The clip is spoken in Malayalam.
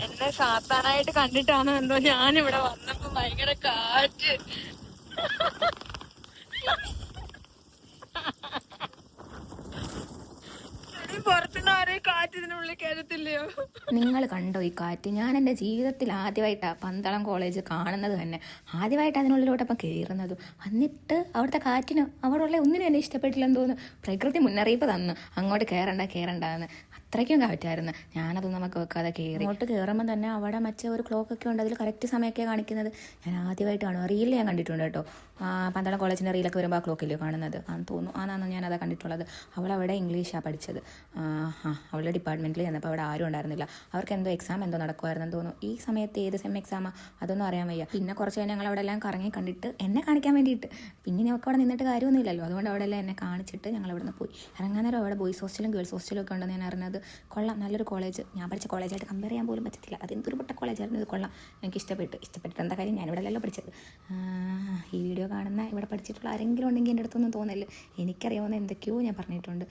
എന്നെ സാത്താനായിട്ട് കണ്ടിട്ടാണോ എന്തോ ഞാനിവിടെ വന്നപ്പോ ഭയങ്കര കാറ്റ്. പുറത്തുനിന്ന് ആരെയും കാറ്റ് ഇതിനുള്ളിൽ കയറത്തില്ലയോ? നിങ്ങൾ കണ്ടോ ഈ കാറ്റ്? ഞാൻ എൻ്റെ ജീവിതത്തിൽ ആദ്യമായിട്ടാണ് പന്തളം കോളേജ് കാണുന്നത് തന്നെ. ആദ്യമായിട്ട് അതിനുള്ളിലോട്ടപ്പം കയറുന്നതും. എന്നിട്ട് അവിടുത്തെ കാറ്റിന് അവിടെയുള്ള ഒന്നിനും എന്നെ ഇഷ്ടപ്പെട്ടില്ലെന്ന് തോന്നുന്നു. പ്രകൃതി മുന്നറിയിപ്പ് തന്നു അങ്ങോട്ട് കയറണ്ടെന്ന്. അത്രയ്ക്കും കാറ്റായിരുന്നു. ഞാനതൊന്നും നമുക്ക് വെക്കാതെ കയറി. അങ്ങോട്ട് കയറുമ്പോൾ തന്നെ അവിടെ മറ്റേ ഒരു ക്ലോക്കൊക്കെ ഉണ്ട്, അതിൽ കറക്റ്റ് സമയമൊക്കെ കാണിക്കുന്നത്. ഞാൻ ആദ്യമായിട്ട് കാണും. റീലിൽ ഞാൻ കണ്ടിട്ടുണ്ട് കേട്ടോ. പന്തളം കോളേജിൻ്റെ റീലൊക്കെ വരുമ്പോൾ ആ ക്ലോക്കില്ലേ കാണുന്നത് ആണെന്ന് തോന്നുന്നു. ആണെന്ന് ഞാനതാണ് കണ്ടിട്ടുള്ളത്. അവളവിടെ ഇംഗ്ലീഷാണ് പഠിച്ചത്. അവളുടെ ഡിപ്പാർട്ട്മെൻറ്റിൽ ചെന്നപ്പോൾ അവിടെ ആരും ഉണ്ടായിരുന്നില്ല. അവർക്ക് എന്തോ എക്സാം എന്തോ നടക്കുമായിരുന്നെന്ന് തോന്നുന്നു. ഈ സമയത്ത് ഏത് സെം എക്സാമാണ് അതൊന്നും അറിയാൻ വയ്യ. പിന്നെ കുറച്ച് കഴിഞ്ഞ് ഞങ്ങൾ അവിടെ എല്ലാം കറങ്ങി കണ്ടിട്ട് എന്നെ കാണിക്കാൻ വേണ്ടിയിട്ട്, പിന്നെ ഞങ്ങൾക്ക് അവിടെ നിന്നിട്ട് കാര്യമൊന്നുമില്ലല്ലോ, അതുകൊണ്ട് അവിടെ എല്ലാം എന്നെ കാണിച്ചിട്ട് ഞങ്ങൾ അവിടെ നിന്ന് പോയി. ഇറങ്ങാൻ നേരം അവിടെ ബോയ്സ് ഹോസ്റ്റലും ഗേൾസ് ഹോസ്റ്റലും ഒക്കെ ഉണ്ടെന്ന് ഞാൻ അറിഞ്ഞത്. കൊള്ളാം, നല്ലൊരു കോളേജ്. ഞാൻ പഠിച്ച കോളേജായിട്ട് കമ്പയർ ചെയ്യാൻ പോലും പറ്റത്തില്ല. അതെന്തൊരു പൊട്ട കോളേജായിരുന്നു ഇത്. കൊള്ളാം, എനിക്ക് ഇഷ്ടപ്പെട്ടിട്ട് എന്താ കാര്യം, ഞാനിവിടെ അല്ലല്ലോ പഠിച്ചത്. ഈ വീഡിയോ കാണുന്ന ഇവിടെ പഠിച്ചിട്ടുള്ള ആരെങ്കിലും ഉണ്ടെങ്കിൽ എൻ്റെ അടുത്തൊന്നും തോന്നല്. എനിക്കറിയാവുന്ന എന്തൊക്കെയോ ഞാൻ പറഞ്ഞിട്ടുണ്ട്.